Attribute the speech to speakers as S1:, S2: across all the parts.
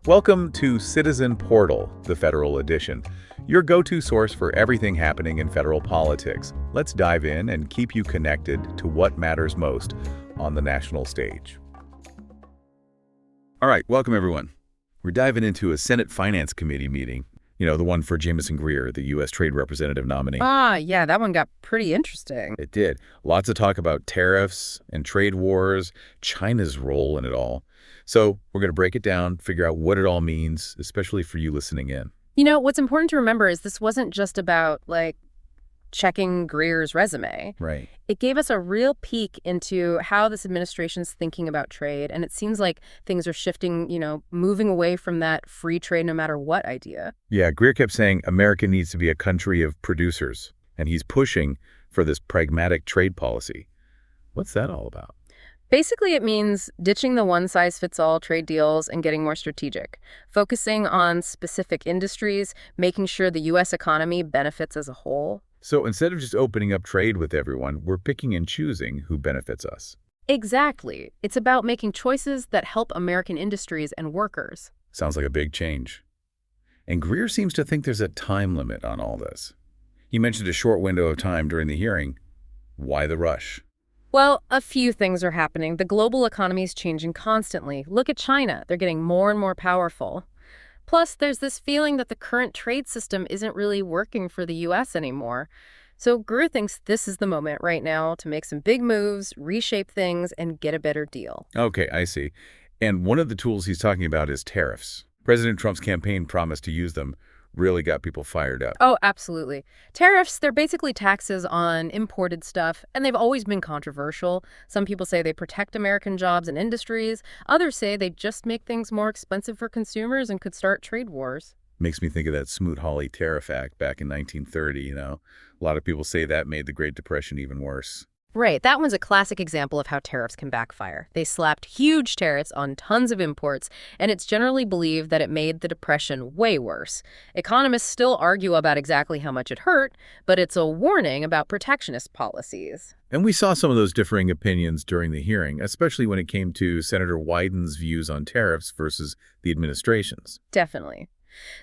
S1: Welcome to Citizen Portal, the federal edition, your go-to source for everything happening in federal politics. Let's dive in and keep you connected to what matters most on the national stage. All right, welcome everyone. We're diving into a Senate Finance Committee meeting, the one for Jamieson Greer, the U.S. Trade Representative nominee.
S2: Yeah, that one got pretty interesting.
S1: It did. Lots of talk about tariffs and trade wars, China's role in it all. So we're going to break it down, figure out what it all means, especially for you listening in.
S2: What's important to remember is this wasn't just about, checking Greer's resume.
S1: Right.
S2: It gave us a real peek into how this administration's thinking about trade, and it seems like things are shifting, moving away from that free trade no matter what idea.
S1: Yeah, Greer kept saying America needs to be a country of producers, and he's pushing for this pragmatic trade policy. What's that all about?
S2: Basically, it means ditching the one-size-fits-all trade deals and getting more strategic, focusing on specific industries, making sure the U.S. economy benefits as a whole.
S1: So instead of just opening up trade with everyone, we're picking and choosing who benefits us.
S2: Exactly. It's about making choices that help American industries and workers.
S1: Sounds like a big change. And Greer seems to think there's a time limit on all this. He mentioned a short window of time during the hearing. Why the rush?
S2: Well, a few things are happening. The global economy is changing constantly. Look at China. They're getting more and more powerful. Plus, there's this feeling that the current trade system isn't really working for the U.S. anymore. So Greer thinks this is the moment right now to make some big moves, reshape things, and get a better deal.
S1: Okay, I see. And one of the tools he's talking about is tariffs. President Trump's campaign promise to use them really got people fired up.
S2: Oh, absolutely. Tariffs, they're basically taxes on imported stuff, and they've always been controversial. Some people say they protect American jobs and industries. Others say they just make things more expensive for consumers and could start trade wars.
S1: Makes me think of that Smoot-Hawley Tariff Act back in 1930, A lot of people say that made the Great Depression even worse.
S2: Right. That one's a classic example of how tariffs can backfire. They slapped huge tariffs on tons of imports, and it's generally believed that it made the Depression way worse. Economists still argue about exactly how much it hurt, but it's a warning about protectionist policies.
S1: And we saw some of those differing opinions during the hearing, especially when it came to Senator Wyden's views on tariffs versus the administration's.
S2: Definitely.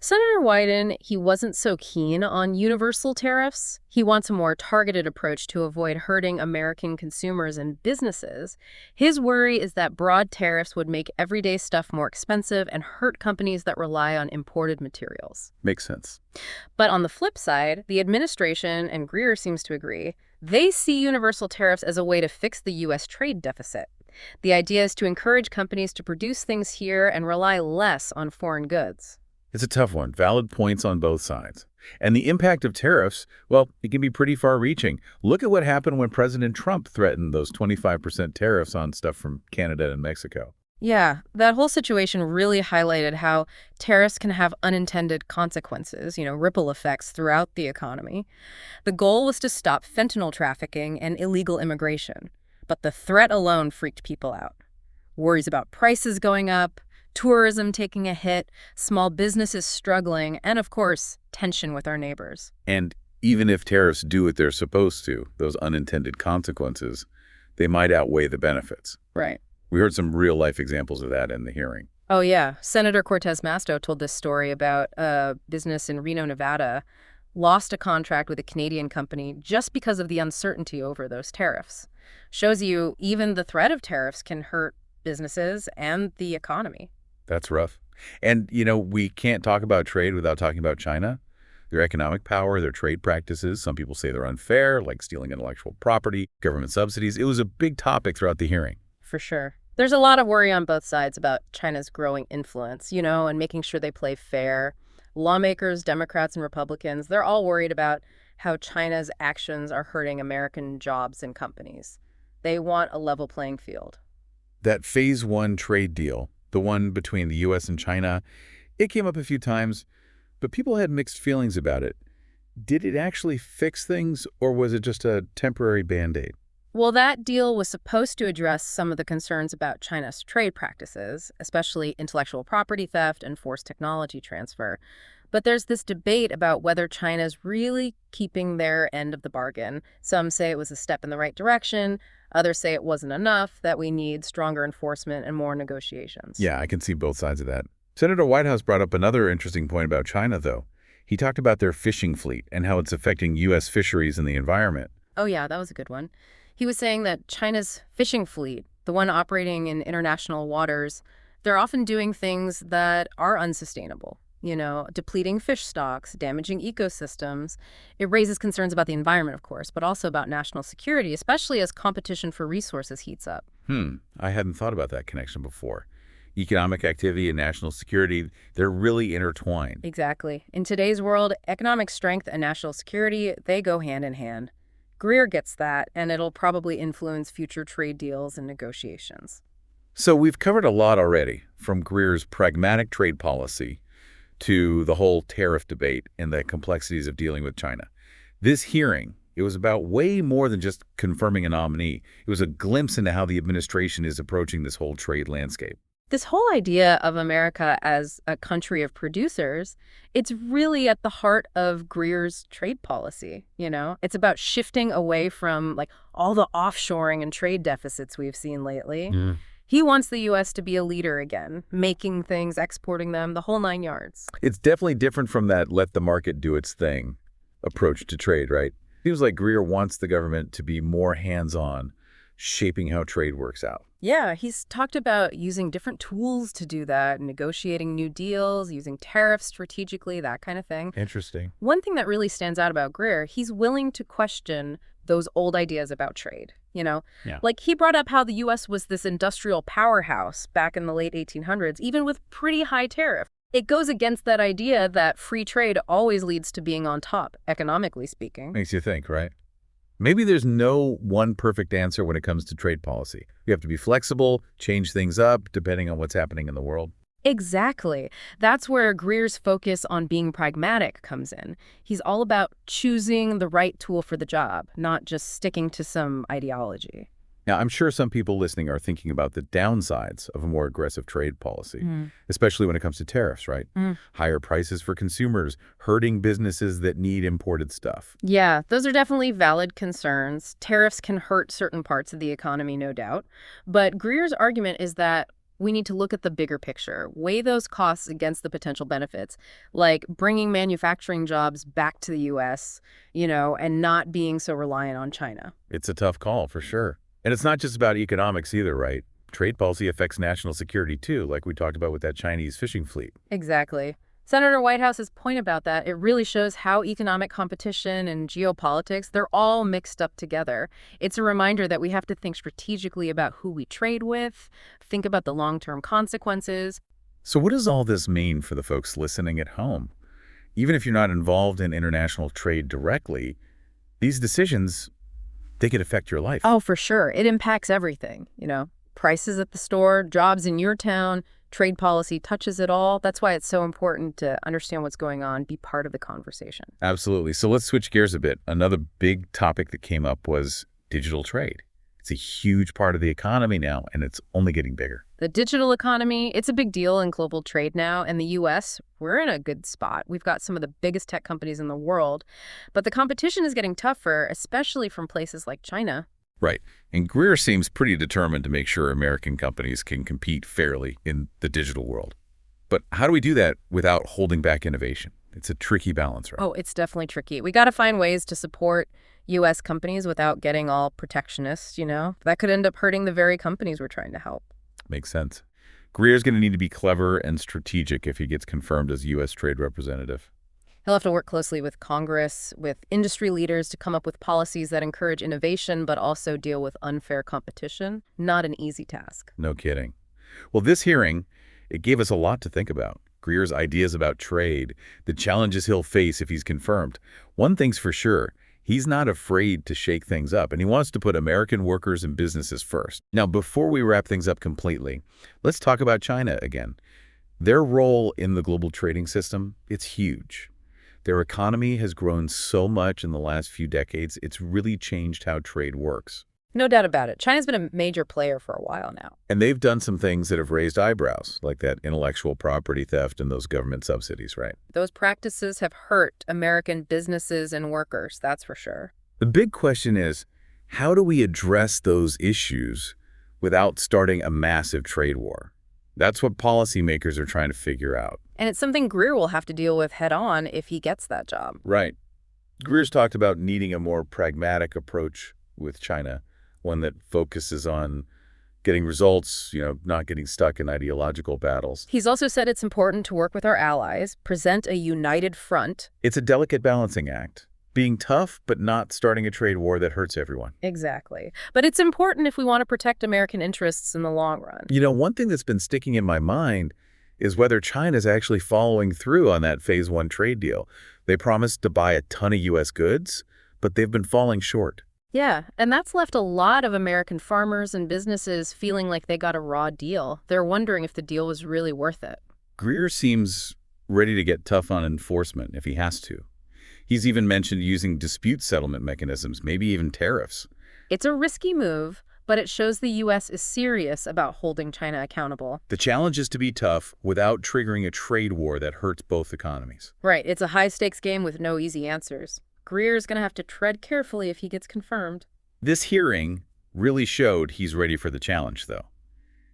S2: Senator Wyden, he wasn't so keen on universal tariffs. He wants a more targeted approach to avoid hurting American consumers and businesses. His worry is that broad tariffs would make everyday stuff more expensive and hurt companies that rely on imported materials.
S1: Makes sense.
S2: But on the flip side, the administration, and Greer seems to agree, they see universal tariffs as a way to fix the U.S. trade deficit. The idea is to encourage companies to produce things here and rely less on foreign goods.
S1: It's a tough one. Valid points on both sides. And the impact of tariffs, well, it can be pretty far-reaching. Look at what happened when President Trump threatened those 25% tariffs on stuff from Canada and Mexico.
S2: Yeah, that whole situation really highlighted how tariffs can have unintended consequences, ripple effects throughout the economy. The goal was to stop fentanyl trafficking and illegal immigration, but the threat alone freaked people out. Worries about prices going up, tourism taking a hit, small businesses struggling, and of course, tension with our neighbors.
S1: And even if tariffs do what they're supposed to, those unintended consequences, they might outweigh the benefits.
S2: Right.
S1: We heard some real-life examples of that in the hearing.
S2: Oh, yeah. Senator Cortez Masto told this story about a business in Reno, Nevada, lost a contract with a Canadian company just because of the uncertainty over those tariffs. Shows you even the threat of tariffs can hurt businesses and the economy.
S1: That's rough. And, we can't talk about trade without talking about China. Their economic power, their trade practices, some people say they're unfair, like stealing intellectual property, government subsidies. It was a big topic throughout the hearing.
S2: For sure. There's a lot of worry on both sides about China's growing influence, and making sure they play fair. Lawmakers, Democrats and Republicans, they're all worried about how China's actions are hurting American jobs and companies. They want a level playing field.
S1: That Phase 1 trade deal, the one between the U.S. and China, it came up a few times, but people had mixed feelings about it. Did it actually fix things, or was it just a temporary Band-Aid?
S2: Well, that deal was supposed to address some of the concerns about China's trade practices, especially intellectual property theft and forced technology transfer. But there's this debate about whether China's really keeping their end of the bargain. Some say it was a step in the right direction. Others say it wasn't enough, that we need stronger enforcement and more negotiations.
S1: Yeah, I can see both sides of that. Senator Whitehouse brought up another interesting point about China, though. He talked about their fishing fleet and how it's affecting U.S. fisheries and the environment.
S2: Oh yeah, that was a good one. He was saying that China's fishing fleet, the one operating in international waters, they're often doing things that are unsustainable. Depleting fish stocks, damaging ecosystems. It raises concerns about the environment, of course, but also about national security, especially as competition for resources heats up.
S1: I hadn't thought about that connection before. Economic activity and national security, they're really intertwined.
S2: Exactly. In today's world, economic strength and national security, they go hand in hand. Greer gets that, and it'll probably influence future trade deals and negotiations.
S1: So we've covered a lot already, from Greer's pragmatic trade policy to the whole tariff debate and the complexities of dealing with China. This hearing, it was about way more than just confirming a nominee. It was a glimpse into how the administration is approaching this whole trade landscape.
S2: This whole idea of America as a country of producers, it's really at the heart of Greer's trade policy, It's about shifting away from all the offshoring and trade deficits we've seen lately.
S1: Yeah.
S2: He wants the U.S. to be a leader again, making things, exporting them, the whole nine yards.
S1: It's definitely different from that let the market do its thing approach to trade, right? Seems like Greer wants the government to be more hands-on, shaping how trade works out.
S2: Yeah, he's talked about using different tools to do that, negotiating new deals, using tariffs strategically, that kind of thing.
S1: Interesting.
S2: One thing that really stands out about Greer, he's willing to question those old ideas about trade,
S1: Yeah.
S2: Like he brought up how the U.S. was this industrial powerhouse back in the late 1800s, even with pretty high tariffs. It goes against that idea that free trade always leads to being on top, economically speaking.
S1: Makes you think, right? Maybe there's no one perfect answer when it comes to trade policy. You have to be flexible, change things up, depending on what's happening in the world.
S2: Exactly. That's where Greer's focus on being pragmatic comes in. He's all about choosing the right tool for the job, not just sticking to some ideology.
S1: Now, I'm sure some people listening are thinking about the downsides of a more aggressive trade policy, especially when it comes to tariffs, right? Higher prices for consumers, hurting businesses that need imported stuff.
S2: Yeah, those are definitely valid concerns. Tariffs can hurt certain parts of the economy, no doubt. But Greer's argument is that we need to look at the bigger picture, weigh those costs against the potential benefits, like bringing manufacturing jobs back to the U.S., and not being so reliant on China.
S1: It's a tough call, for sure. And it's not just about economics either, right? Trade policy affects national security, too, like we talked about with that Chinese fishing fleet.
S2: Exactly. Senator Whitehouse's point about that, it really shows how economic competition and geopolitics, they're all mixed up together. It's a reminder that we have to think strategically about who we trade with, think about the long-term consequences.
S1: So what does all this mean for the folks listening at home? Even if you're not involved in international trade directly, these decisions, they could affect your life.
S2: Oh, for sure. It impacts everything, Prices at the store, jobs in your town, trade policy touches it all. That's why it's so important to understand what's going on, be part of the conversation.
S1: Absolutely. So let's switch gears a bit. Another big topic that came up was digital trade. It's a huge part of the economy now, and it's only getting bigger.
S2: The digital economy, it's a big deal in global trade now. And the U.S., we're in a good spot. We've got some of the biggest tech companies in the world. But the competition is getting tougher, especially from places like China.
S1: Right. And Greer seems pretty determined to make sure American companies can compete fairly in the digital world. But how do we do that without holding back innovation? It's a tricky balance, right?
S2: Oh, it's definitely tricky. We got to find ways to support U.S. companies without getting all protectionist, That could end up hurting the very companies we're trying to help.
S1: Makes sense. Greer's going to need to be clever and strategic if he gets confirmed as U.S. trade representative.
S2: He'll have to work closely with Congress, with industry leaders to come up with policies that encourage innovation but also deal with unfair competition. Not an easy task.
S1: No kidding. Well, this hearing, it gave us a lot to think about. Greer's ideas about trade, the challenges he'll face if he's confirmed. One thing's for sure, he's not afraid to shake things up, and he wants to put American workers and businesses first. Now, before we wrap things up completely, let's talk about China again. Their role in the global trading system, it's huge. Their economy has grown so much in the last few decades, it's really changed how trade works.
S2: No doubt about it. China's been a major player for a while now.
S1: And they've done some things that have raised eyebrows, like that intellectual property theft and those government subsidies, right?
S2: Those practices have hurt American businesses and workers, that's for sure.
S1: The big question is, how do we address those issues without starting a massive trade war? That's what policymakers are trying to figure out.
S2: And it's something Greer will have to deal with head-on if he gets that job.
S1: Right. Greer's talked about needing a more pragmatic approach with China, one that focuses on getting results, not getting stuck in ideological battles.
S2: He's also said it's important to work with our allies, present a united front.
S1: It's a delicate balancing act, being tough but not starting a trade war that hurts everyone.
S2: Exactly. But it's important if we want to protect American interests in the long run.
S1: One thing that's been sticking in my mind is whether China's actually following through on that Phase 1 trade deal. They promised to buy a ton of U.S. goods, but they've been falling short.
S2: Yeah, and that's left a lot of American farmers and businesses feeling like they got a raw deal. They're wondering if the deal was really worth it.
S1: Greer seems ready to get tough on enforcement if he has to. He's even mentioned using dispute settlement mechanisms, maybe even tariffs.
S2: It's a risky move, but it shows the U.S. is serious about holding China accountable.
S1: The challenge is to be tough without triggering a trade war that hurts both economies.
S2: Right, it's a high-stakes game with no easy answers. Greer's going to have to tread carefully if he gets confirmed.
S1: This hearing really showed he's ready for the challenge, though.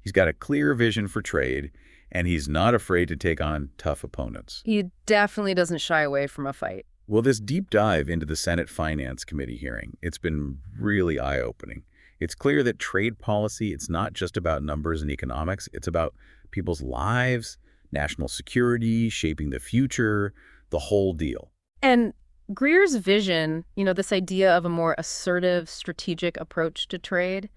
S1: He's got a clear vision for trade, and he's not afraid to take on tough opponents.
S2: He definitely doesn't shy away from a fight.
S1: Well, this deep dive into the Senate Finance Committee hearing, it's been really eye-opening. It's clear that trade policy, it's not just about numbers and economics. It's about people's lives, national security, shaping the future, the whole deal.
S2: And Greer's vision, this idea of a more assertive, strategic approach to trade,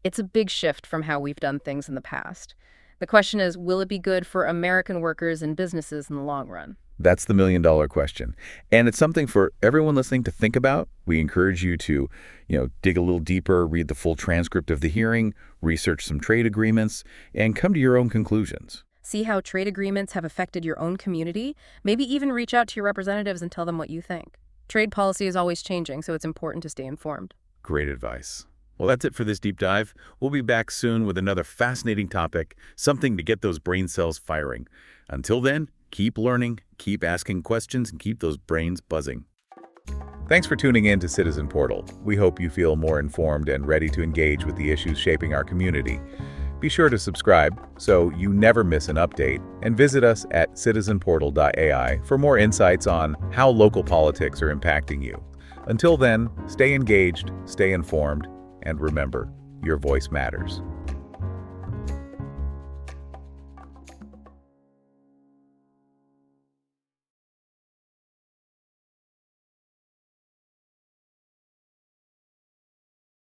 S2: it's a big shift from how we've done things in the past. The question is, will it be good for American workers and businesses in the long run?
S1: That's the million-dollar question. And it's something for everyone listening to think about. We encourage you to, dig a little deeper, read the full transcript of the hearing, research some trade agreements, and come to your own conclusions.
S2: See how trade agreements have affected your own community. Maybe even reach out to your representatives and tell them what you think. Trade policy is always changing, so it's important to stay informed.
S1: Great advice. Well, that's it for this deep dive. We'll be back soon with another fascinating topic, something to get those brain cells firing. Until then, keep learning, keep asking questions, and keep those brains buzzing. Thanks for tuning in to Citizen Portal. We hope you feel more informed and ready to engage with the issues shaping our community. Be sure to subscribe so you never miss an update, and visit us at citizenportal.ai for more insights on how local politics are impacting you. Until then, stay engaged, stay informed, and remember, your voice matters.